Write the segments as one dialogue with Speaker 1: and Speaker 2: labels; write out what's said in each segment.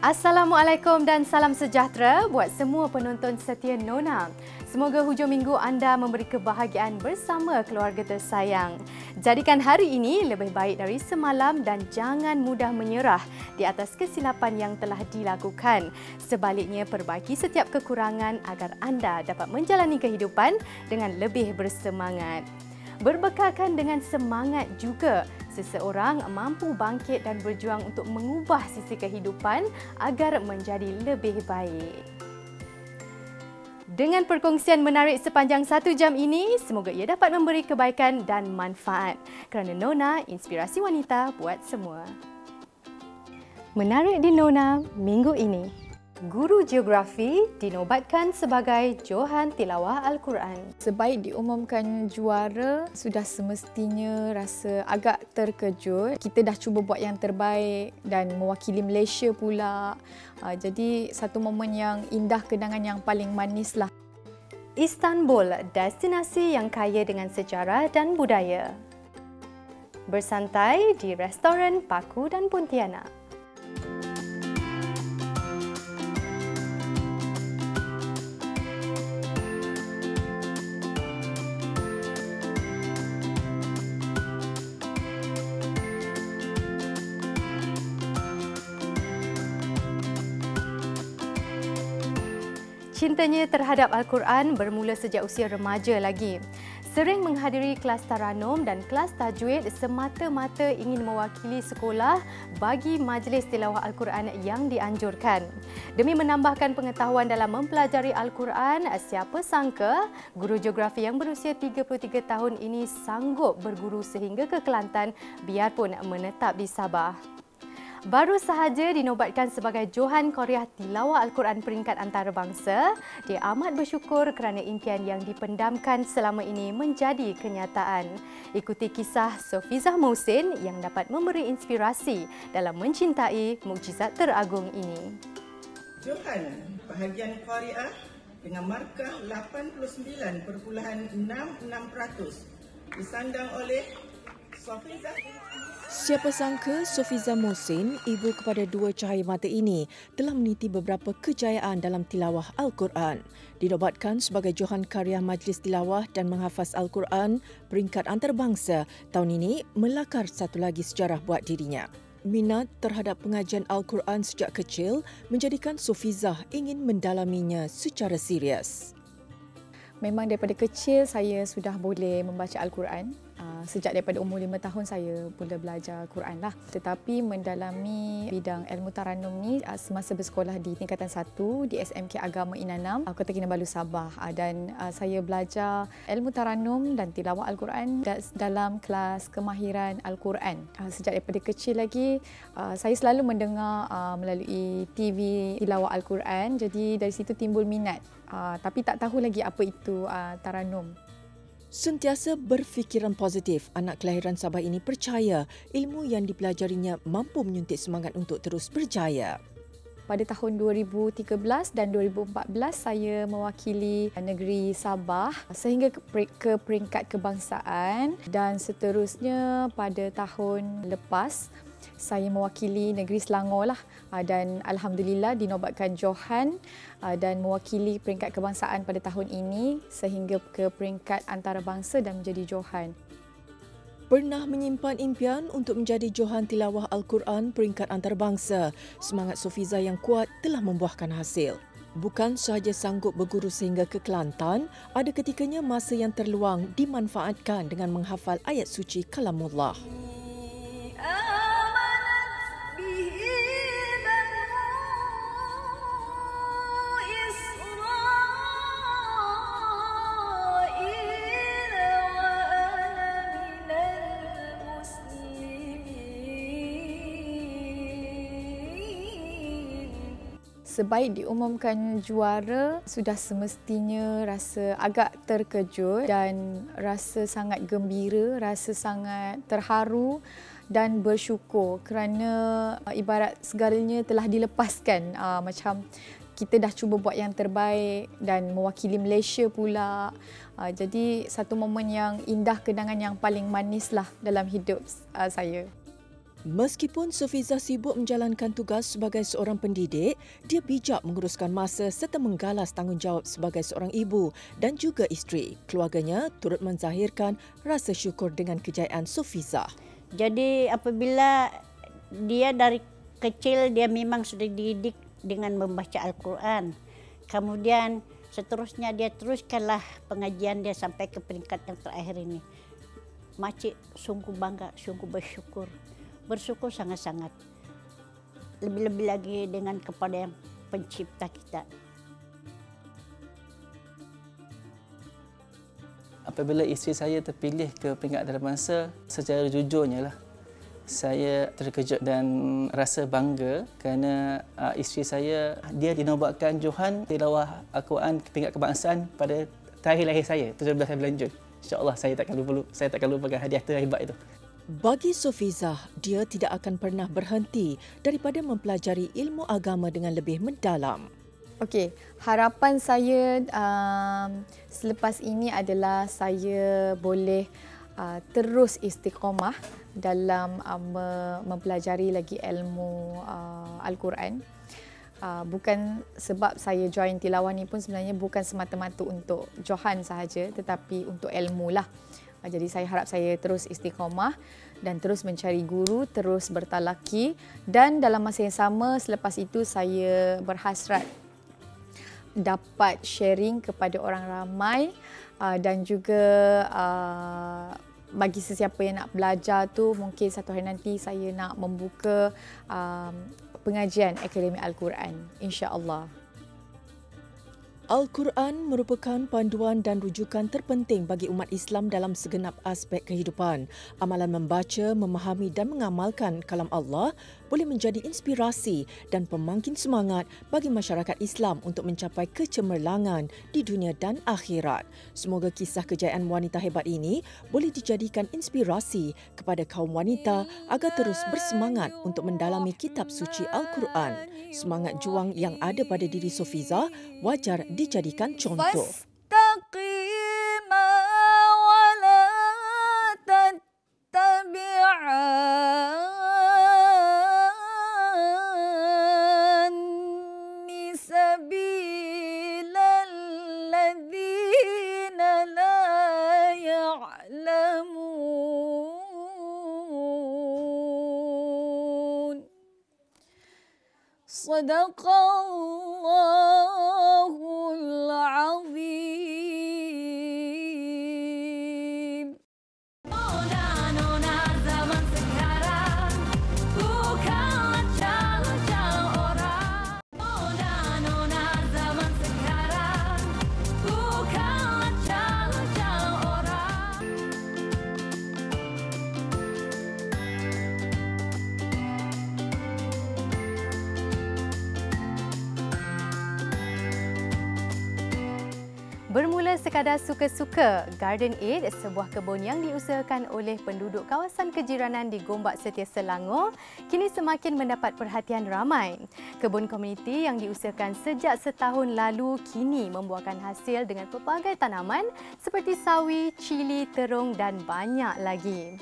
Speaker 1: Assalamualaikum dan salam sejahtera buat semua penonton setia Nona. Semoga hujung minggu anda memberi kebahagiaan bersama keluarga tersayang. Jadikan hari ini lebih baik dari semalam dan jangan mudah menyerah di atas kesilapan yang telah dilakukan. Sebaliknya, perbaiki setiap kekurangan agar anda dapat menjalani kehidupan dengan lebih bersemangat. Berbekalkan dengan semangat juga, seseorang mampu bangkit dan berjuang untuk mengubah sisi kehidupan agar menjadi lebih baik. Dengan perkongsian menarik sepanjang 1 jam ini, semoga ia dapat memberi kebaikan dan manfaat. Kerana Nona, inspirasi wanita buat semua. Menarik di Nona minggu ini. Guru geografi dinobatkan sebagai Johan Tilawah Al-Quran.
Speaker 2: Sebaik diumumkan juara, sudah semestinya rasa agak terkejut. Kita dah cuba buat yang terbaik dan mewakili Malaysia pula. Jadi satu momen yang indah, kenangan yang paling manis lah.
Speaker 1: Istanbul, destinasi yang kaya dengan sejarah dan budaya. Bersantai di restoran Paku dan Pontianak. Cintanya terhadap Al-Quran bermula sejak usia remaja lagi. Sering menghadiri kelas taranum dan kelas tajwid semata-mata ingin mewakili sekolah bagi majlis tilawah Al-Quran yang dianjurkan. Demi menambahkan pengetahuan dalam mempelajari Al-Quran, siapa sangka guru geografi yang berusia 33 tahun ini sanggup berguru sehingga ke Kelantan biarpun menetap di Sabah. Baru sahaja dinobatkan sebagai Johan Korea Tilawah Al-Quran peringkat antarabangsa, dia amat bersyukur kerana impian yang dipendamkan selama ini menjadi kenyataan. Ikuti kisah Sofizah Mohsin yang dapat memberi inspirasi dalam mencintai mukjizat teragung ini.
Speaker 3: Johan bahagian Qari'ah dengan markah 89.66% disandang oleh Sofizah.
Speaker 4: Siapa sangka Sofizah Mohsin, ibu kepada dua cahaya mata ini, telah meniti beberapa kejayaan dalam tilawah Al-Quran. Dinobatkan sebagai Johan Karya Majlis Tilawah dan Menghafaz Al-Quran peringkat antarabangsa, tahun ini melakar satu lagi sejarah buat dirinya. Minat terhadap pengajian Al-Quran sejak kecil menjadikan Sofizah ingin mendalaminya secara serius.
Speaker 2: Memang daripada kecil saya sudah boleh membaca Al-Quran. Sejak daripada umur 5 tahun saya mula belajar Quran lah. Tetapi mendalami bidang ilmu taranum ni semasa bersekolah di tingkatan 1 di SMK Agama Inanam, Kota Kinabalu, Sabah. Dan saya belajar ilmu taranum dan tilawah Al-Quran dalam kelas kemahiran Al-Quran. Sejak daripada kecil lagi saya selalu mendengar melalui TV tilawah Al-Quran. Jadi dari situ timbul minat. Tapi tak tahu lagi apa itu taranum.
Speaker 4: Sentiasa berfikiran positif, anak kelahiran Sabah ini percaya ilmu yang dipelajarinya mampu menyuntik semangat untuk terus berjaya.
Speaker 2: Pada tahun 2013 dan 2014 saya mewakili negeri Sabah sehingga ke peringkat kebangsaan, dan seterusnya pada tahun lepas saya mewakili negeri Selangor lah, dan alhamdulillah dinobatkan Johan dan mewakili peringkat kebangsaan pada tahun ini sehingga ke peringkat antarabangsa dan menjadi Johan.
Speaker 4: Pernah menyimpan impian untuk menjadi Johan Tilawah Al-Quran peringkat antarabangsa. Semangat Sofizah yang kuat telah membuahkan hasil. Bukan sahaja sanggup berguru sehingga ke Kelantan, ada ketikanya masa yang terluang dimanfaatkan dengan menghafal ayat suci Kalamullah.
Speaker 2: Sebaik diumumkan juara, sudah semestinya rasa agak terkejut dan rasa sangat gembira, rasa sangat terharu dan bersyukur kerana ibarat segalanya telah dilepaskan. Macam kita dah cuba buat yang terbaik dan mewakili Malaysia pula. Jadi satu momen yang indah, kenangan yang paling manis lah dalam hidup saya.
Speaker 4: Meskipun Sofizah sibuk menjalankan tugas sebagai seorang pendidik, dia bijak menguruskan masa serta menggalas tanggungjawab sebagai seorang ibu dan juga isteri. Keluarganya turut menzahirkan rasa syukur dengan kejayaan Sofizah.
Speaker 5: Jadi apabila dia dari kecil dia memang sudah dididik dengan membaca Al-Quran. Kemudian seterusnya dia teruskanlah pengajian dia sampai ke peringkat yang terakhir ini. Makcik sungguh bangga, sungguh bersyukur. Bersyukur sangat-sangat. Lebih-lebih lagi dengan kepada yang pencipta kita.
Speaker 6: Apabila isteri saya terpilih ke peringkat antarabangsa, secara jujurnya lah, saya terkejut dan rasa bangga kerana isteri saya, dia dinobatkan Johan Tilawah Al-Quran peringkat kebangsaan pada tarikh lahir saya, 17 bulan Jun. InsyaAllah saya takkan lupakan hadiah terhebat itu.
Speaker 4: Bagi Sofizah, dia tidak akan pernah berhenti daripada mempelajari ilmu agama dengan lebih mendalam.
Speaker 2: Okey, harapan saya selepas ini adalah saya boleh terus istiqamah dalam mempelajari lagi ilmu Al-Quran. Bukan sebab saya join tilawah ni pun sebenarnya bukan semata-mata untuk Johan sahaja, tetapi untuk ilmu lah. Jadi saya harap saya terus istiqamah dan terus mencari guru, terus bertalaki, dan dalam masa yang sama selepas itu saya berhasrat dapat sharing kepada orang ramai dan juga bagi sesiapa yang nak belajar tu, mungkin satu hari nanti saya nak membuka pengajian Akademi Al-Quran, insya-Allah.
Speaker 4: Al-Quran merupakan panduan dan rujukan terpenting bagi umat Islam dalam segenap aspek kehidupan. Amalan membaca, memahami dan mengamalkan kalam Allah boleh menjadi inspirasi dan pemangkin semangat bagi masyarakat Islam untuk mencapai kecemerlangan di dunia dan akhirat. Semoga kisah kejayaan wanita hebat ini boleh dijadikan inspirasi kepada kaum wanita agar terus bersemangat untuk mendalami kitab suci Al-Quran. Semangat juang yang ada pada diri Sofizah wajar dijadikan contoh.
Speaker 2: Sadaqallahul azim.
Speaker 7: Nona zaman sekarang bukanlah calon-calon orang. Nona zaman sekarang bukanlah calon-calon orang.
Speaker 1: Bermula sekadar suka-suka, Garden Aid, sebuah kebun yang diusahakan oleh penduduk kawasan kejiranan di Gombak Setia Selangor, kini semakin mendapat perhatian ramai. Kebun komuniti yang diusahakan sejak setahun lalu kini membuahkan hasil dengan pelbagai tanaman seperti sawi, cili, terung dan banyak lagi.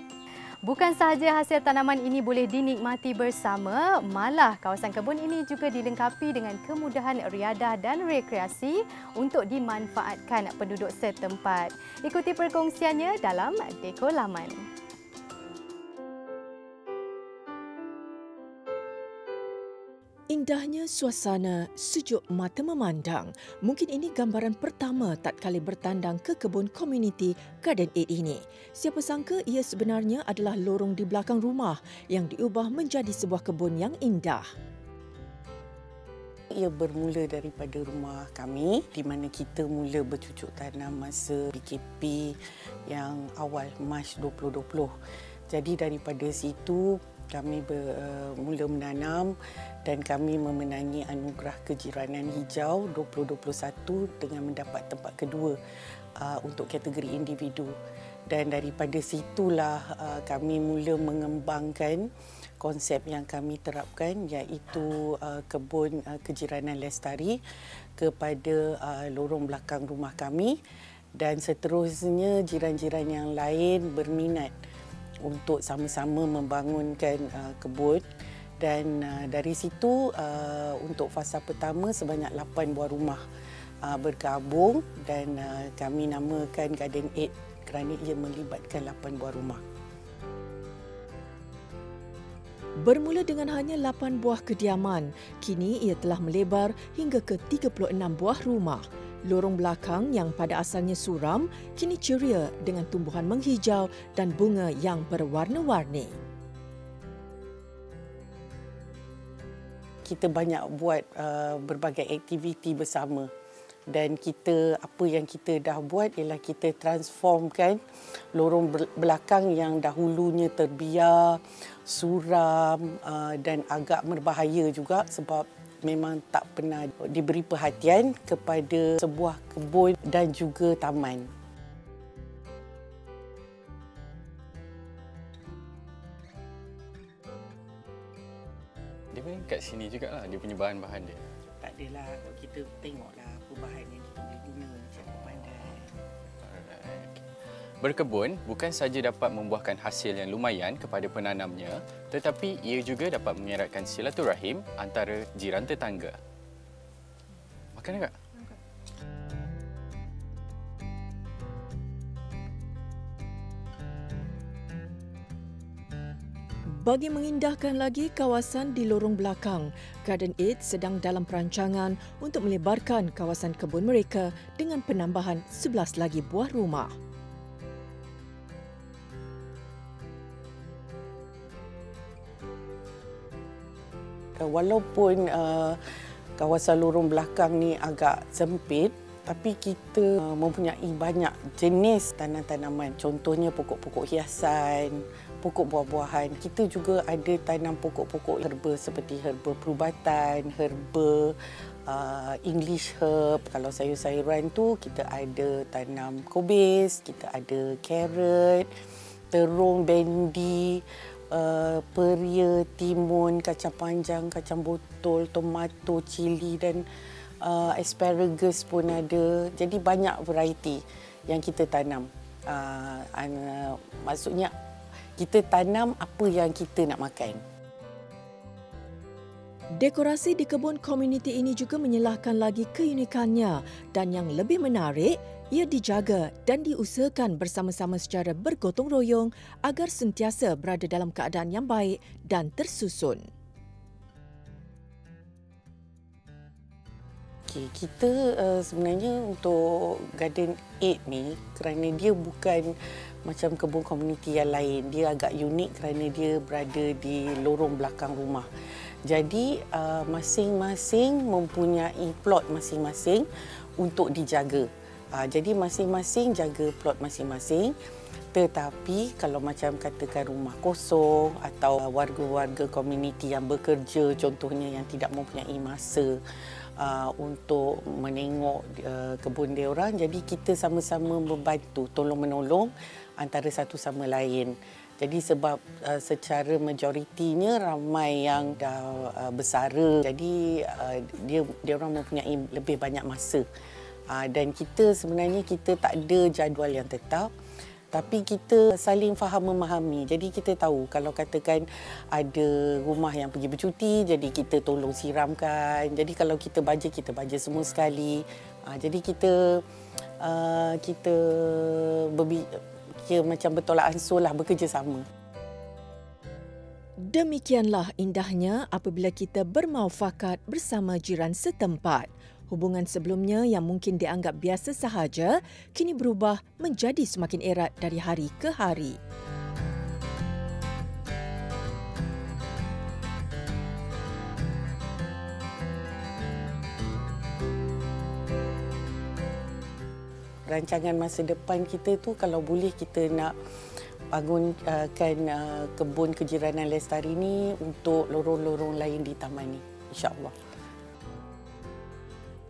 Speaker 1: Bukan sahaja hasil tanaman ini boleh dinikmati bersama, malah kawasan kebun ini juga dilengkapi dengan kemudahan riadah dan rekreasi untuk dimanfaatkan penduduk setempat. Ikuti perkongsiannya dalam Deko Laman.
Speaker 4: Indahnya suasana, sejuk mata memandang. Mungkin ini gambaran pertama tatkala bertandang ke kebun komuniti Garden Aid ini. Siapa sangka ia sebenarnya adalah lorong di belakang rumah yang diubah menjadi sebuah kebun yang indah.
Speaker 8: Ia bermula daripada rumah kami di mana kita mula bercucuk tanam masa PKP yang awal Mac 2020. Jadi daripada situ kami mula menanam dan kami memenangi anugerah kejiranan hijau 2021 dengan mendapat tempat kedua untuk kategori individu. Dan daripada situlah kami mula mengembangkan konsep yang kami terapkan, iaitu kebun kejiranan lestari kepada lorong belakang rumah kami, dan seterusnya jiran-jiran yang lain berminat untuk sama-sama membangunkan kebun. Dan dari situ untuk fasa pertama sebanyak 8 buah rumah bergabung dan kami namakan Garden Aid kerana ia melibatkan 8 buah rumah.
Speaker 4: Bermula dengan hanya 8 buah kediaman, kini ia telah melebar hingga ke 36 buah rumah. Lorong belakang yang pada asalnya suram kini ceria dengan tumbuhan menghijau dan bunga yang berwarna-warni.
Speaker 8: Kita banyak buat berbagai aktiviti bersama dan apa yang kita dah buat ialah kita transformkan lorong belakang yang dahulunya terbiar, suram dan agak berbahaya juga sebab memang tak pernah diberi perhatian kepada sebuah kebun dan juga taman.
Speaker 9: Dia pun kat sini jugalah dia punya bahan-bahan dia.
Speaker 8: Tak adalah, kalau kita tengoklah bahan yang kita boleh guna macam pandai.
Speaker 9: Alright. Berkebun bukan saja dapat membuahkan hasil yang lumayan kepada penanamnya, tetapi ia juga dapat mengeratkan silaturahim antara jiran tetangga. Makan tak?
Speaker 4: Bagi mengindahkan lagi kawasan di lorong belakang, Garden Aid sedang dalam perancangan untuk melebarkan kawasan kebun mereka dengan penambahan 11 lagi buah rumah.
Speaker 8: Walaupun kawasan lorong belakang ni agak sempit, tapi kita mempunyai banyak jenis tanam-tanaman. Contohnya pokok-pokok hiasan, pokok buah-buahan. Kita juga ada tanam pokok-pokok herba seperti herba perubatan, herba English herb. Kalau sayur-sayuran tu kita ada tanam kobis, kita ada carrot, terung bendi, peria, timun, kacang panjang, kacang botol, tomato, cili dan asparagus pun ada. Jadi banyak variety yang kita tanam. Maksudnya kita tanam apa yang kita nak makan.
Speaker 4: Dekorasi di kebun komuniti ini juga menyelahkan lagi keunikannya dan yang lebih menarik, ia dijaga dan diusahakan bersama-sama secara bergotong royong agar sentiasa berada dalam keadaan yang baik dan tersusun.
Speaker 8: Kita sebenarnya untuk Garden Aid ni kerana dia bukan macam kebun komuniti yang lain. Dia agak unik kerana dia berada di lorong belakang rumah. Jadi masing-masing mempunyai plot masing-masing untuk dijaga. Jadi masing-masing jaga plot masing-masing. Tetapi kalau macam katakan rumah kosong atau warga-warga komuniti yang bekerja contohnya yang tidak mempunyai masa untuk menengok kebun dia orang, jadi kita sama-sama membantu, tolong-menolong antara satu sama lain. Jadi sebab secara majoritinya ramai yang dah bersara, jadi dia orang mempunyai lebih banyak masa. Dan kita sebenarnya kita tak ada jadual yang tetap. Tapi kita saling faham memahami. Jadi kita tahu kalau katakan ada rumah yang pergi bercuti, jadi kita tolong siramkan. Jadi kalau kita baja semua sekali. Jadi kita macam bertolak ansur lah, bekerjasama.
Speaker 4: Demikianlah indahnya apabila kita bermaufakat bersama jiran setempat. Hubungan sebelumnya yang mungkin dianggap biasa sahaja, kini berubah menjadi semakin erat dari hari ke hari.
Speaker 8: Rancangan masa depan kita tu kalau boleh kita nak bangunkan kebun kejiranan lestari ni untuk lorong-lorong lain di taman ni, insya-Allah.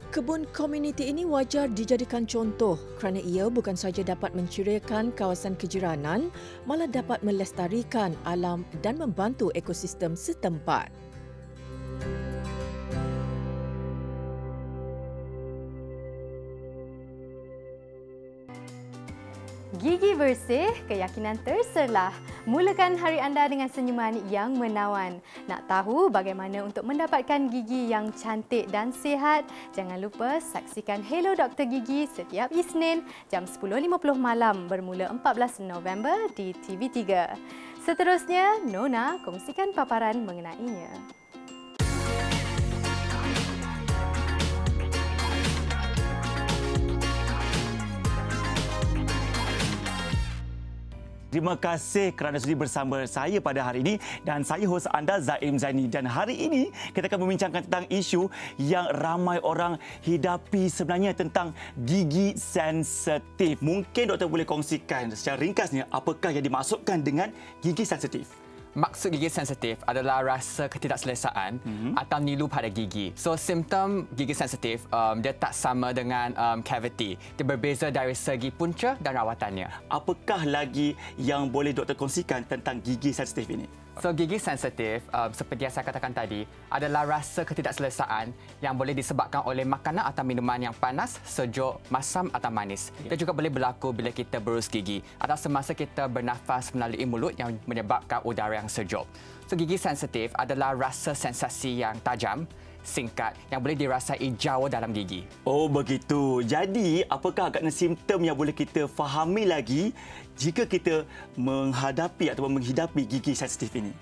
Speaker 4: Kebun komuniti ini wajar dijadikan contoh kerana ia bukan sahaja dapat menceriakan kawasan kejiranan, malah dapat melestarikan alam dan membantu ekosistem setempat.
Speaker 1: Gigi bersih, keyakinan terserlah. Mulakan hari anda dengan senyuman yang menawan. Nak tahu bagaimana untuk mendapatkan gigi yang cantik dan sihat? Jangan lupa saksikan Hello Dr. Gigi setiap Isnin jam 10.50 malam bermula 14 November di TV3. Seterusnya, Nona kongsikan paparan mengenainya.
Speaker 10: Terima kasih kerana sudi bersama saya pada hari ini dan saya hos anda Zaim Zaini, dan hari ini kita akan membincangkan tentang isu yang ramai orang hidapi sebenarnya tentang gigi sensitif. Mungkin doktor boleh kongsikan secara ringkasnya apakah yang dimaksudkan dengan gigi sensitif?
Speaker 11: Maksud gigi sensitif adalah rasa ketidakselesaan atau nilu pada gigi. So, simptom gigi sensitif dia tak sama dengan cavity. Dia berbeza dari segi punca dan rawatannya.
Speaker 10: Apakah lagi yang boleh doktor kongsikan tentang gigi sensitif ini?
Speaker 11: So, gigi sensitif, seperti yang saya katakan tadi, adalah rasa ketidakselesaan yang boleh disebabkan oleh makanan atau minuman yang panas, sejuk, masam atau manis. Dia juga boleh berlaku bila kita berus gigi atau semasa kita bernafas melalui mulut yang menyebabkan udara yang sejuk. So, gigi sensitif adalah rasa sensasi yang tajam, singkat yang boleh dirasai jauh dalam gigi.
Speaker 10: Oh begitu. Jadi apakah agaknya simptom yang boleh kita fahami lagi jika kita menghadapi ataupun menghidapi gigi sensitif ini?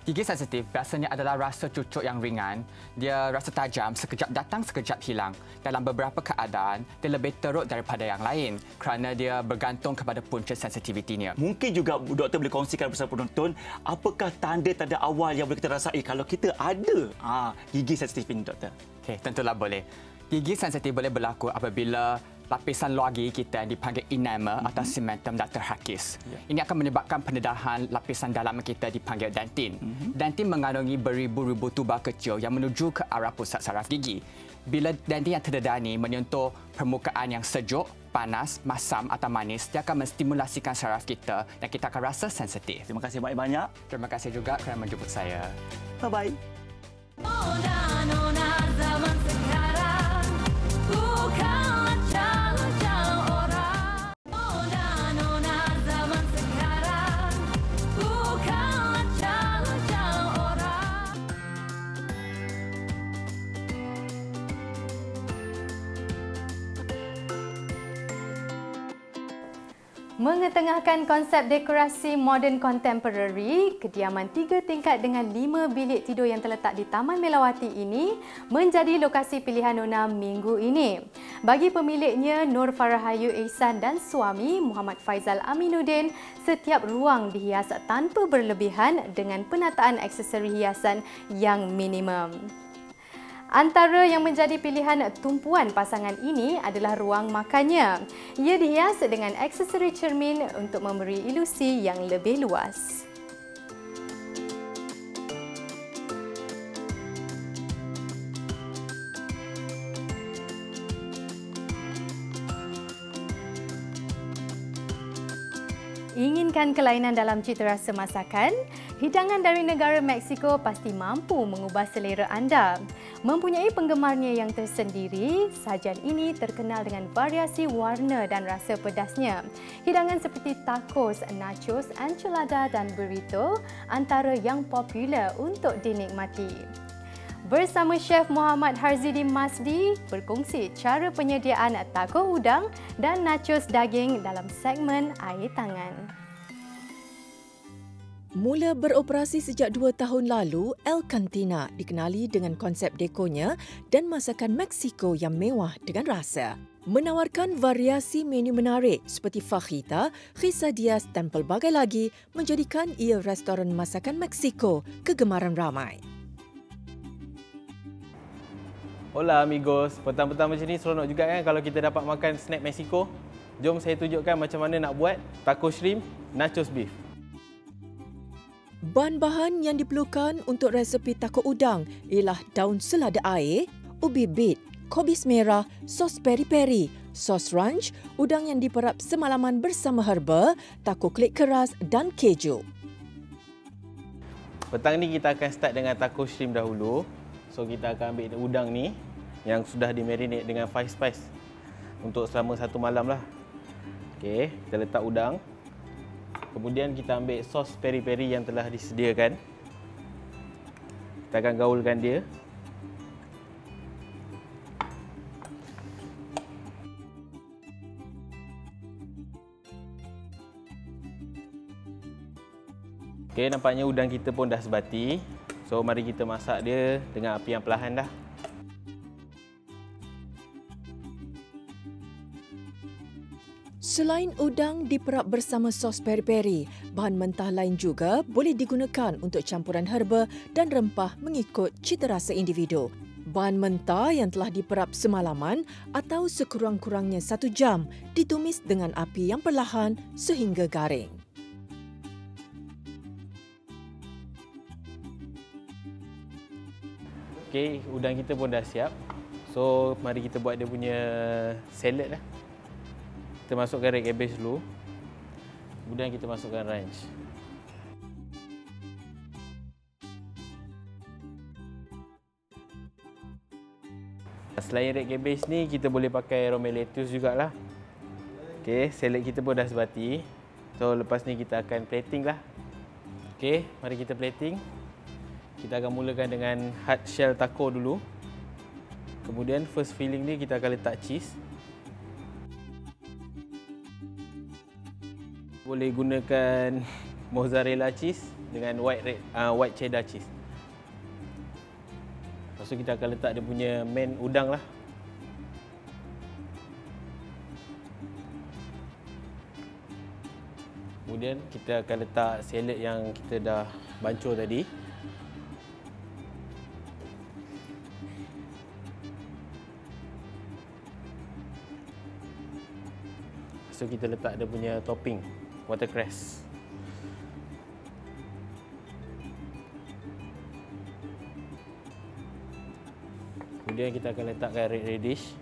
Speaker 11: Gigi sensitif biasanya adalah rasa cucuk yang ringan. Dia rasa tajam, sekejap datang, sekejap hilang. Dalam beberapa keadaan, dia lebih teruk daripada yang lain kerana dia bergantung kepada punca sensitivitinya.
Speaker 10: Mungkin juga doktor boleh kongsikan bersama penonton apakah tanda-tanda awal yang boleh kita rasai kalau kita ada gigi sensitif ini, doktor?
Speaker 11: Okey, tentulah boleh. Gigi sensitif boleh berlaku apabila lapisan luar gigi kita yang dipanggil enamel atau cementum dah terhakis. Ini akan menyebabkan pendedahan lapisan dalam kita dipanggil dentin. Dentin mengandungi beribu-ribu tuba kecil yang menuju ke arah pusat saraf gigi. Bila dentin yang terdedah ini menyentuh permukaan yang sejuk, panas, masam atau manis, dia akan menstimulasikan saraf kita dan kita akan rasa sensitif.
Speaker 10: Terima kasih banyak-banyak.
Speaker 11: Terima kasih juga kerana menjemput saya.
Speaker 10: Bye-bye.
Speaker 7: Nona zaman sekarang bukanlah calon-calon orang. Nona zaman sekarang bukanlah calon-calon orang.
Speaker 1: Mengetengahkan konsep dekorasi moden contemporary, kediaman 3 tingkat dengan 5 bilik tidur yang terletak di Taman Melawati ini menjadi lokasi pilihan Nona minggu ini. Bagi pemiliknya Nur Farahayu Ihsan dan suami Muhammad Faizal Aminuddin, setiap ruang dihias tanpa berlebihan dengan penataan aksesori hiasan yang minimum. Antara yang menjadi pilihan tumpuan pasangan ini adalah ruang makannya. Ia dihias dengan aksesori cermin untuk memberi ilusi yang lebih luas. Inginkan kelainan dalam cita rasa masakan? Hidangan dari negara Mexico pasti mampu mengubah selera anda. Mempunyai penggemarnya yang tersendiri, sajian ini terkenal dengan variasi warna dan rasa pedasnya. Hidangan seperti tacos, nachos, enchilada dan burrito antara yang popular untuk dinikmati. Bersama Chef Muhammad Harzidi Masdi berkongsi cara penyediaan taco udang dan nachos daging dalam segmen Air Tangan.
Speaker 4: Mula beroperasi sejak 2 tahun lalu, El Cantina dikenali dengan konsep dekonya dan masakan Meksiko yang mewah dengan rasa. Menawarkan variasi menu menarik seperti fajita, quesadillas dan pelbagai lagi menjadikan ia restoran masakan Meksiko kegemaran ramai.
Speaker 12: Hola amigos, petang-petang macam ni seronok juga kan kalau kita dapat makan snack Mexico. Jom saya tunjukkan macam mana nak buat taco shrimp, nachos beef.
Speaker 4: Bahan-bahan yang diperlukan untuk resepi taco udang ialah daun selada air, ubi bit, kobis merah, sos peri-peri, sos ranch, udang yang diperap semalaman bersama herba, taco klik keras dan keju.
Speaker 12: Petang ni kita akan start dengan taco shrimp dahulu. So kita akan ambil udang ni yang sudah dimarinate dengan 5 spice untuk selama 1 malam lah. Okey, kita letak udang. Kemudian kita ambil sos peri-peri yang telah disediakan. Kita akan gaulkan dia. Okey, nampaknya udang kita pun dah sebati. So, mari kita masak dia dengan api yang perlahan dah.
Speaker 4: Selain udang diperap bersama sos peri-peri, bahan mentah lain juga boleh digunakan untuk campuran herba dan rempah mengikut cita rasa individu. Bahan mentah yang telah diperap semalaman atau sekurang-kurangnya 1 jam ditumis dengan api yang perlahan sehingga garing.
Speaker 12: Okey, udang kita pun dah siap. So, mari kita buat dia punya salad lah. Kita masukkan red cabbage dulu. Kemudian kita masukkan ranch. Selain red cabbage ni, kita boleh pakai romaine lettuce jugalah. Okey, salad kita pun dah sebati. So, lepas ni kita akan plating lah. Okey, mari kita plating. Kita akan mulakan dengan hard shell taco dulu. Kemudian first filling ni kita akan letak cheese. Boleh gunakan mozzarella cheese dengan white cheddar cheese. Lepas tu kita akan letak dia punya main udang lah. Kemudian kita akan letak salad yang kita dah bancur tadi. So kita letak dia punya topping watercress. Kemudian kita akan letakkan red radish.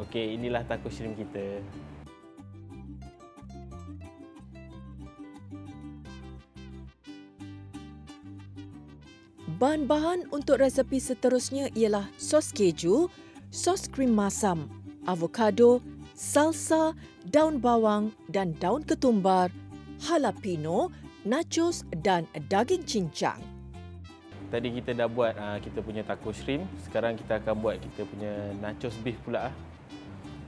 Speaker 12: Okey, inilah taco shrimp kita.
Speaker 4: Bahan-bahan untuk resepi seterusnya ialah sos keju, sos krim masam, avokado, salsa, daun bawang dan daun ketumbar, jalapeno, nachos dan daging cincang.
Speaker 12: Tadi kita dah buat kita punya taco shrimp. Sekarang kita akan buat kita punya nachos beef pula.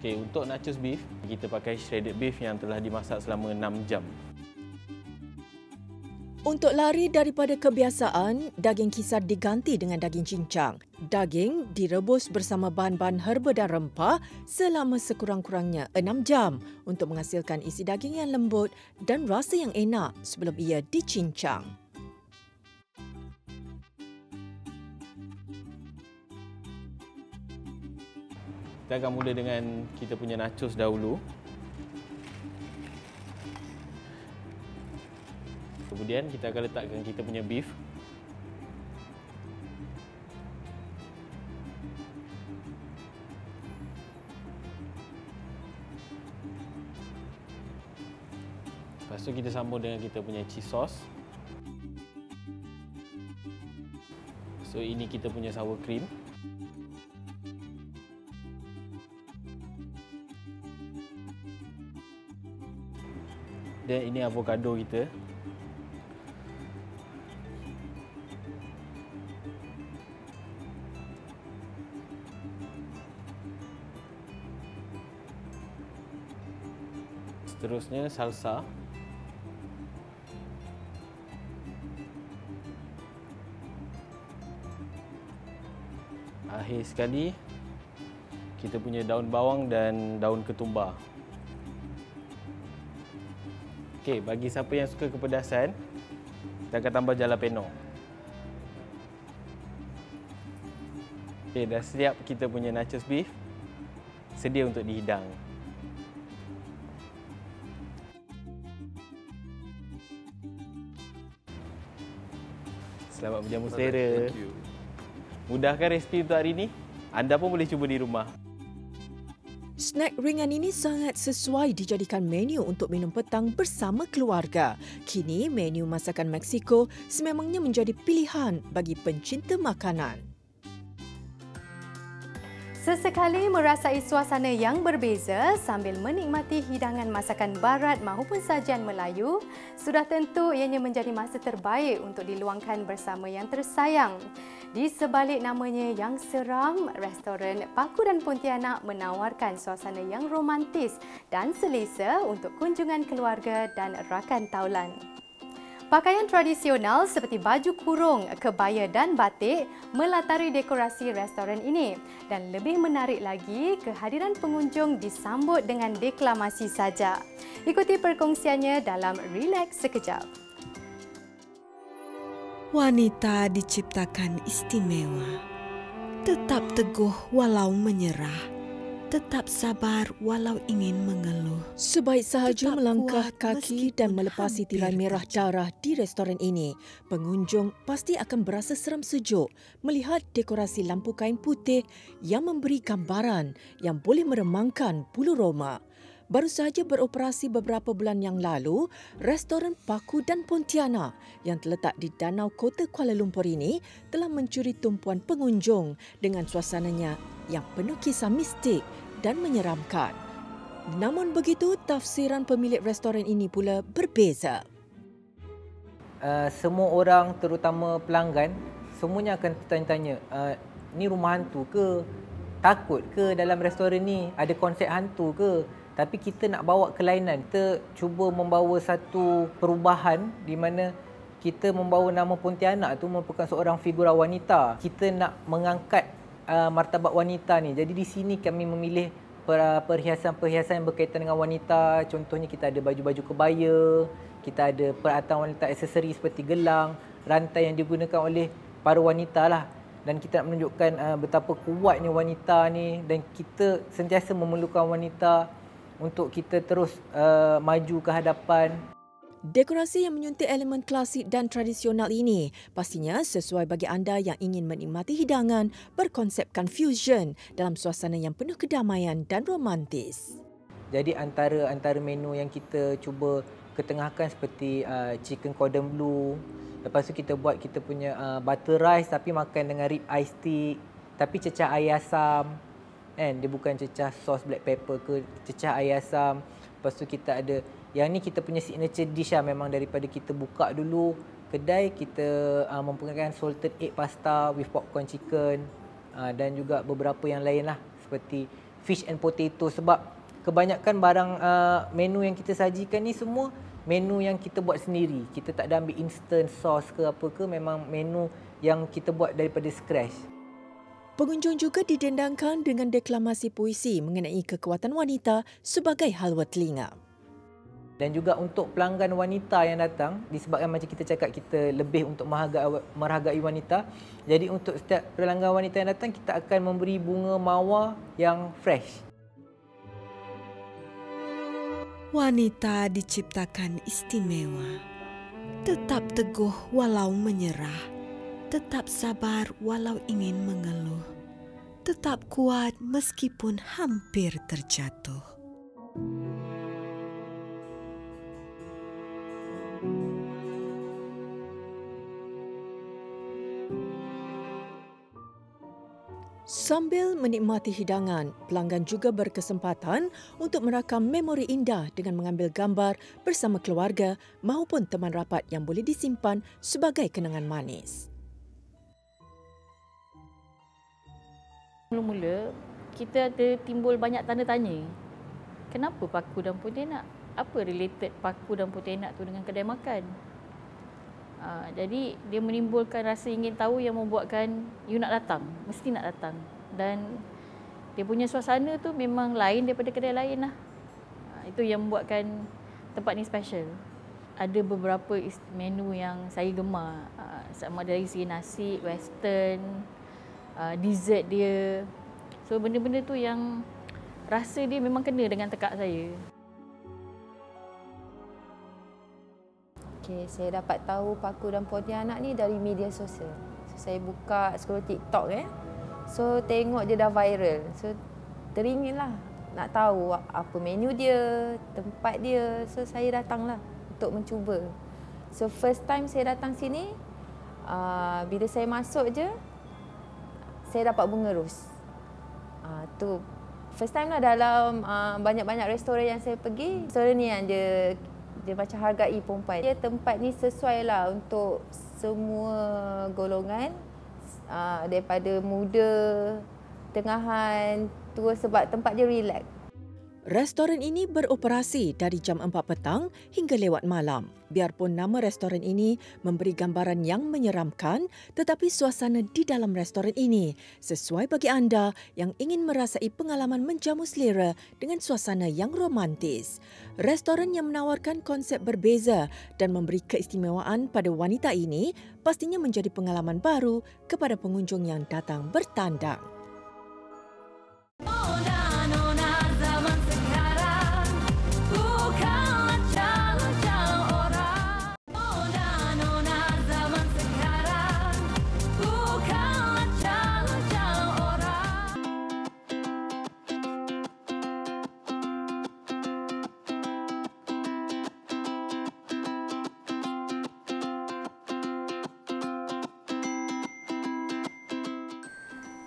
Speaker 12: Okey, untuk nachos beef, kita pakai shredded beef yang telah dimasak selama 6 jam.
Speaker 4: Untuk lari daripada kebiasaan, daging kisar diganti dengan daging cincang. Daging direbus bersama bahan-bahan herba dan rempah selama sekurang-kurangnya 6 jam untuk menghasilkan isi daging yang lembut dan rasa yang enak sebelum ia dicincang.
Speaker 12: Kita akan mula dengan kita punya nachos dahulu. Kemudian kita akan letakkan kita punya beef. Lepas tu kita sambung dengan kita punya cheese sauce. So ini kita punya sour cream. Dan ini avocado kita. Seterusnya salsa. Akhir sekali kita punya daun bawang dan daun ketumbar. Okey, bagi siapa yang suka kepedasan, kita akan tambah jalapeno. Okey, dah siap kita punya nachos beef. Sedia untuk dihidang. Selamat menjamu selera. Mudahkan resipi untuk hari ini? Anda pun boleh cuba di rumah.
Speaker 4: Snack ringan ini sangat sesuai dijadikan menu untuk minum petang bersama keluarga. Kini, menu masakan Meksiko sememangnya menjadi pilihan bagi pencinta makanan.
Speaker 1: Sesekali merasai suasana yang berbeza sambil menikmati hidangan masakan barat maupun sajian Melayu, sudah tentu ianya menjadi masa terbaik untuk diluangkan bersama yang tersayang. Di sebalik namanya yang seram, restoran Paku dan Pontianak menawarkan suasana yang romantis dan selesa untuk kunjungan keluarga dan rakan taulan. Pakaian tradisional seperti baju kurung, kebaya dan batik melatari dekorasi restoran ini dan lebih menarik lagi kehadiran pengunjung disambut dengan deklamasi saja. Ikuti perkongsiannya dalam Relax Sekejap.
Speaker 13: Wanita diciptakan istimewa, tetap teguh walau menyerah. Tetap sabar walau ingin mengeluh.
Speaker 4: Sebaik sahaja
Speaker 13: Tetap
Speaker 4: melangkah
Speaker 13: kuat
Speaker 4: kaki dan
Speaker 13: meskipun
Speaker 4: melepasi tirai
Speaker 13: hampir
Speaker 4: merah darah di restoran ini, pengunjung pasti akan berasa seram sejuk melihat dekorasi lampu kain putih yang memberi gambaran yang boleh meremangkan bulu roma. Baru sahaja beroperasi beberapa bulan yang lalu, restoran Paku dan Pontianak yang terletak di Danau Kota Kuala Lumpur ini telah mencuri tumpuan pengunjung dengan suasananya yang penuh kisah mistik dan menyeramkan. Namun begitu, tafsiran pemilik restoran ini pula berbeza.
Speaker 14: Semua orang, terutama pelanggan, semuanya akan tanya-tanya, ni rumah hantu ke? Takut ke dalam restoran ni? Ada konsep hantu ke? Tapi kita nak bawa kelainan. Kita cuba membawa satu perubahan di mana kita membawa nama Pontianak tu merupakan seorang figura wanita. Kita nak mengangkat martabat wanita ni. Jadi di sini kami memilih perhiasan-perhiasan yang berkaitan dengan wanita. Contohnya kita ada baju-baju kebaya, kita ada peralatan wanita aksesori seperti gelang, rantai yang digunakan oleh para wanita lah. Dan kita nak menunjukkan betapa kuatnya wanita ni dan kita sentiasa memerlukan wanita untuk kita terus maju ke hadapan.
Speaker 4: Dekorasi yang menyuntik elemen klasik dan tradisional ini pastinya sesuai bagi anda yang ingin menikmati hidangan berkonsepkan fusion dalam suasana yang penuh kedamaian dan romantis.
Speaker 14: Jadi antara menu yang kita cuba ketengahkan seperti chicken cordon bleu. Lepas tu kita buat kita punya butter rice tapi makan dengan rib eye stick, tapi cecah air asam. Kan, dia bukan cecah sos black pepper ke, cecah air asam. Lepas tu kita ada, yang ni kita punya signature dish lah, memang daripada kita buka dulu kedai, kita mempunyai salted egg pasta with popcorn chicken dan juga beberapa yang lain lah seperti fish and potato. Sebab kebanyakan barang menu yang kita sajikan ni semua menu yang kita buat sendiri. Kita tak ada ambil instant sauce ke apa ke, memang menu yang kita buat daripada scratch.
Speaker 4: Pengunjung juga didendangkan dengan deklamasi puisi mengenai kekuatan wanita sebagai halwa telinga.
Speaker 14: Dan juga untuk pelanggan wanita yang datang, disebabkan macam kita cakap kita lebih untuk menghargai wanita. Jadi untuk setiap pelanggan wanita yang datang, kita akan memberi bunga mawar yang fresh.
Speaker 13: Wanita diciptakan istimewa, tetap teguh walau menyerah. Tetap sabar walau ingin mengeluh. Tetap kuat meskipun hampir terjatuh.
Speaker 4: Sambil menikmati hidangan, pelanggan juga berkesempatan untuk merakam memori indah dengan mengambil gambar bersama keluarga maupun teman rapat yang boleh disimpan sebagai kenangan manis.
Speaker 15: Mula-mula, kita ada timbul banyak tanda tanya. Kenapa Paku dan Pontianak? Apa related Paku dan Pontianak tu dengan kedai makan? Jadi, dia menimbulkan rasa ingin tahu yang membuatkan you nak datang. Mesti nak datang. Dan dia punya suasana tu memang lain daripada kedai lain lah. Itu yang membuatkan tempat ni special. Ada beberapa menu yang saya gemar. Sama dari segi nasi, western, dessert dia. So benda-benda tu yang rasa dia memang kena dengan tekak saya.
Speaker 16: Okay, saya dapat tahu Paku dan Pontianak ni dari media sosial. So saya buka scroll TikTok So tengok dia dah viral. So teringin lah nak tahu apa menu dia, tempat dia. So saya datanglah untuk mencuba. So first time saya datang sini, bila saya masuk je, saya dapat bunga ros. Tu first time lah dalam banyak-banyak restoran yang saya pergi. Restoran ni yang dia macam hargai perempuan. Dia tempat ni sesuai lah untuk semua golongan, daripada muda, tengahan, tua, sebab tempat dia relax.
Speaker 4: Restoran ini beroperasi dari jam 4 petang hingga lewat malam. Biarpun nama restoran ini memberi gambaran yang menyeramkan, tetapi suasana di dalam restoran ini sesuai bagi anda yang ingin merasai pengalaman menjamu selera dengan suasana yang romantis. Restoran yang menawarkan konsep berbeza dan memberi keistimewaan pada wanita ini pastinya menjadi pengalaman baru kepada pengunjung yang datang bertandang.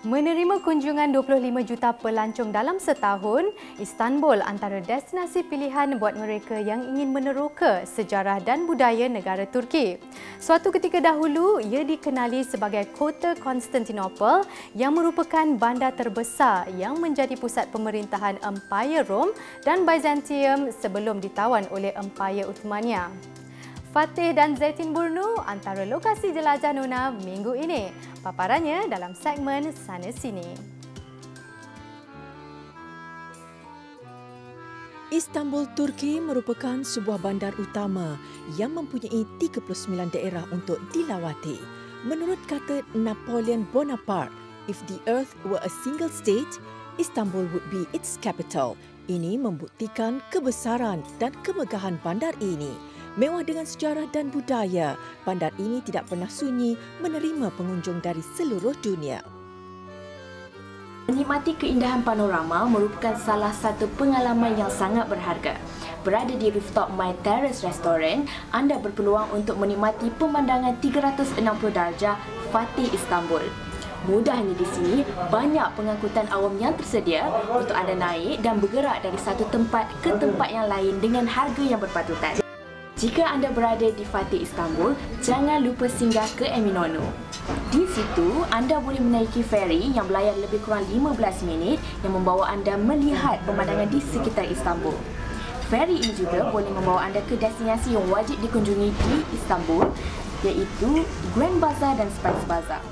Speaker 1: Menerima kunjungan 25 juta pelancong dalam setahun, Istanbul antara destinasi pilihan buat mereka yang ingin meneroka sejarah dan budaya negara Turki. Suatu ketika dahulu, ia dikenali sebagai Kota Konstantinopel yang merupakan bandar terbesar yang menjadi pusat pemerintahan Empayar Rom dan Byzantium sebelum ditawan oleh Empayar Uthmaniyah. Fatih dan Zaitin Burnu antara lokasi jelajah Nona minggu ini. Paparannya dalam segmen Sana Sini.
Speaker 4: Istanbul, Turki merupakan sebuah bandar utama yang mempunyai 39 daerah untuk dilawati. Menurut kata Napoleon Bonaparte, if the earth were a single state, Istanbul would be its capital. Ini membuktikan kebesaran dan kemegahan bandar ini. Mewah dengan sejarah dan budaya, bandar ini tidak pernah sunyi menerima pengunjung dari seluruh dunia.
Speaker 17: Menikmati keindahan panorama merupakan salah satu pengalaman yang sangat berharga. Berada di rooftop My Terrace Restaurant, anda berpeluang untuk menikmati pemandangan 360 darjah Fatih Istanbul. Mudahnya di sini, banyak pengangkutan awam yang tersedia untuk anda naik dan bergerak dari satu tempat ke tempat yang lain dengan harga yang berpatutan. Jika anda berada di Fatih Istanbul, jangan lupa singgah ke Eminönü. Di situ, anda boleh menaiki feri yang berlayar lebih kurang 15 minit yang membawa anda melihat pemandangan di sekitar Istanbul. Feri ini juga boleh membawa anda ke destinasi yang wajib dikunjungi di Istanbul, iaitu Grand Bazaar dan Spice Bazaar.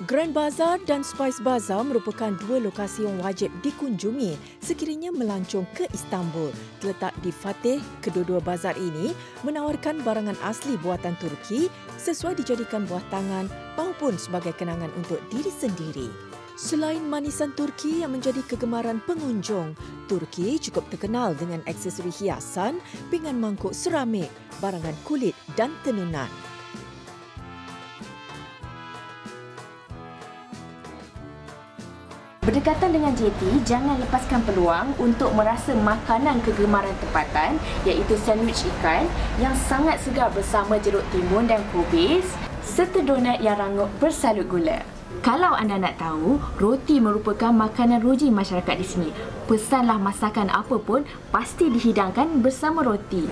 Speaker 4: Grand Bazaar dan Spice Bazaar merupakan dua lokasi yang wajib dikunjungi sekiranya melancong ke Istanbul. Terletak di Fatih, kedua-dua bazar ini menawarkan barangan asli buatan Turki sesuai dijadikan buah tangan maupun sebagai kenangan untuk diri sendiri. Selain manisan Turki yang menjadi kegemaran pengunjung, Turki cukup terkenal dengan aksesori hiasan, pinggan mangkuk seramik, barangan kulit dan tenunan.
Speaker 17: Berdekatan dengan JT, jangan lepaskan peluang untuk merasa makanan kegemaran tempatan iaitu sandwich ikan yang sangat segar bersama jeruk timun dan kubis serta donat yang rangup bersalut gula. Kalau anda nak tahu, roti merupakan makanan roji masyarakat di sini. Pesanlah masakan apa pun pasti dihidangkan bersama roti.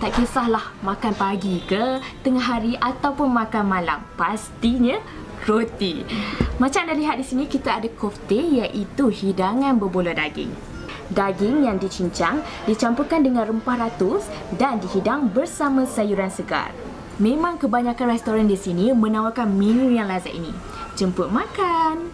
Speaker 17: Tak kisahlah makan pagi ke, tengah hari ataupun makan malam, pastinya roti. Macam anda lihat di sini, kita ada kofte iaitu hidangan berbola daging. Daging yang dicincang dicampurkan dengan rempah ratus dan dihidang bersama sayuran segar. Memang kebanyakan restoran di sini menawarkan menu yang lazat ini. Jemput makan!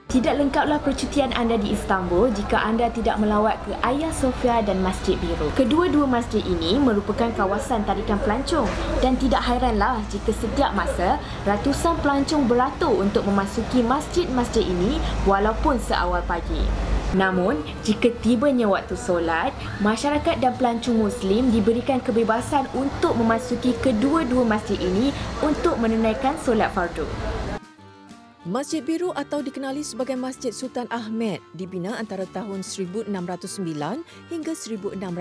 Speaker 17: Tidak lengkaplah percutian anda di Istanbul jika anda tidak melawat ke Hagia Sophia dan Masjid Biru. Kedua-dua masjid ini merupakan kawasan tarikan pelancong dan tidak hairanlah jika setiap masa ratusan pelancong beratur untuk memasuki masjid-masjid ini walaupun seawal pagi. Namun, jika tibanya waktu solat, masyarakat dan pelancong Muslim diberikan kebebasan untuk memasuki kedua-dua masjid ini untuk menunaikan solat fardu.
Speaker 4: Masjid Biru atau dikenali sebagai Masjid Sultan Ahmed dibina antara tahun 1609 hingga 1616.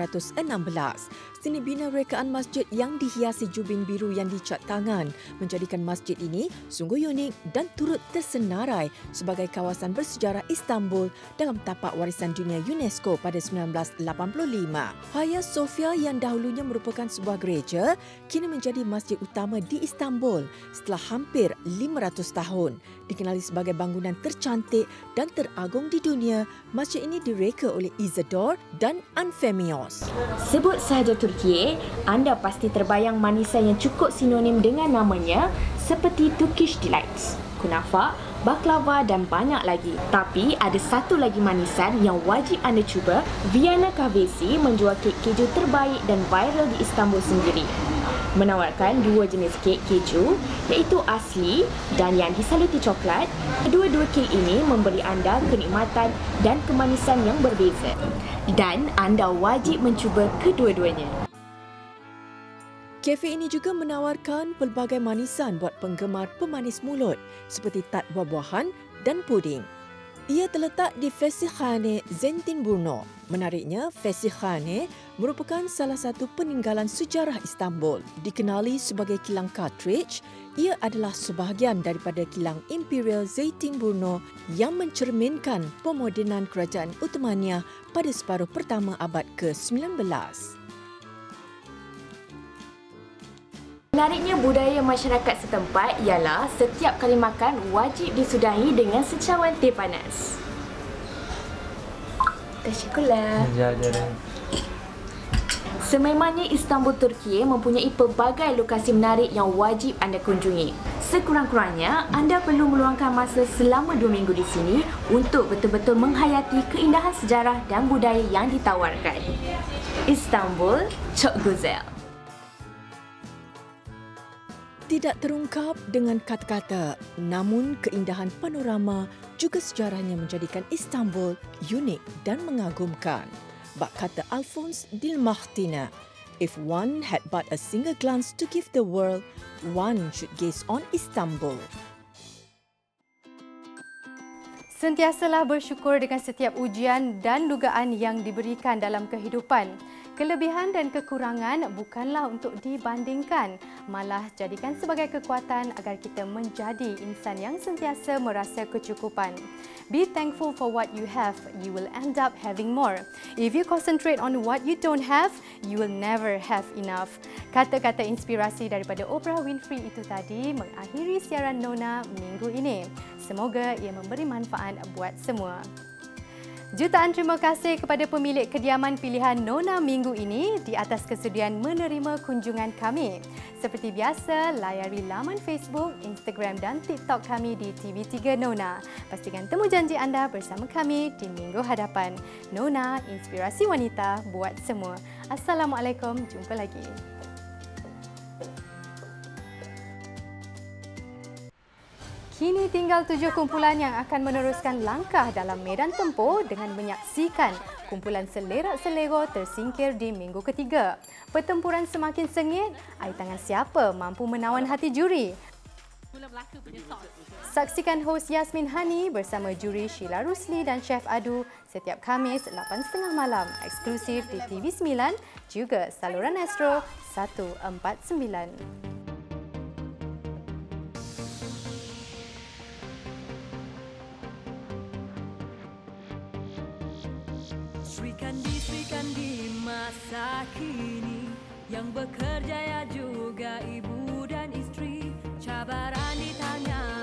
Speaker 4: Seni bina rekaan masjid yang dihiasi jubin biru yang dicat tangan menjadikan masjid ini sungguh unik dan turut tersenarai sebagai kawasan bersejarah Istanbul dalam tapak warisan dunia UNESCO pada 1985. Hagia Sophia yang dahulunya merupakan sebuah gereja kini menjadi masjid utama di Istanbul setelah hampir 500 tahun. Dikenali sebagai bangunan tercantik dan teragung di dunia, masjid ini direka oleh Isidore dan Anthemios.
Speaker 17: Sebut sahaja Turki, anda pasti terbayang manisan yang cukup sinonim dengan namanya seperti Turkish Delights, kunafa, baklava dan banyak lagi. Tapi ada satu lagi manisan yang wajib anda cuba. Viyana Kahvesi menjual kek keju terbaik dan viral di Istanbul sendiri. Menawarkan dua jenis kek keju iaitu asli dan yang disaluti coklat. Kedua-dua kek ini memberi anda kenikmatan dan kemanisan yang berbeza. Dan anda wajib mencuba kedua-duanya.
Speaker 4: Kafe ini juga menawarkan pelbagai manisan buat penggemar pemanis mulut seperti tart buah-buahan dan puding. Ia terletak di Fesihane Zeytinburnu. Menariknya, Fesihane merupakan salah satu peninggalan sejarah Istanbul. Dikenali sebagai kilang Carthage, ia adalah sebahagian daripada kilang Imperial Zeytinburnu yang mencerminkan pemodenan kerajaan Uthmaniyah pada separuh pertama abad ke-19.
Speaker 17: Menariknya budaya masyarakat setempat ialah setiap kali makan wajib disudahi dengan secawan teh panas. Tesyukurlah. Sememangnya Istanbul, Turki mempunyai pelbagai lokasi menarik yang wajib anda kunjungi. Sekurang-kurangnya, anda perlu meluangkan masa selama 2 minggu di sini untuk betul-betul menghayati keindahan sejarah dan budaya yang ditawarkan. Istanbul, çok güzel.
Speaker 4: Tidak terungkap dengan kata-kata, namun keindahan panorama juga sejarahnya menjadikan Istanbul unik dan mengagumkan. Bak kata Alphonse Dilmahtina, if one had but a single glance to give the world, one should gaze on Istanbul.
Speaker 1: Sentiasalah bersyukur dengan setiap ujian dan dugaan yang diberikan dalam kehidupan. Kelebihan dan kekurangan bukanlah untuk dibandingkan, malah jadikan sebagai kekuatan agar kita menjadi insan yang sentiasa merasa kecukupan. Be thankful for what you have, you will end up having more. If you concentrate on what you don't have, you will never have enough. Kata-kata inspirasi daripada Oprah Winfrey itu tadi mengakhiri siaran Nona minggu ini. Semoga ia memberi manfaat buat semua. Jutaan terima kasih kepada pemilik kediaman pilihan Nona minggu ini di atas kesudian menerima kunjungan kami. Seperti biasa, layari laman Facebook, Instagram dan TikTok kami di TV3 Nona. Pastikan temu janji anda bersama kami di minggu hadapan. Nona, inspirasi wanita buat semua. Assalamualaikum, jumpa lagi. Kini tinggal 7 kumpulan yang akan meneruskan langkah dalam medan tempur dengan menyaksikan kumpulan selerak-selero tersingkir di minggu ketiga. Pertempuran semakin sengit, air tangan siapa mampu menawan hati juri? Saksikan hos Yasmin Hani bersama juri Sheila Rusli dan Chef Adu setiap Khamis 8.30 malam eksklusif di TV9 juga saluran Astro 149.
Speaker 7: Sri Kandi masa kini yang bekerja ya juga ibu dan istri, cabaran ditanya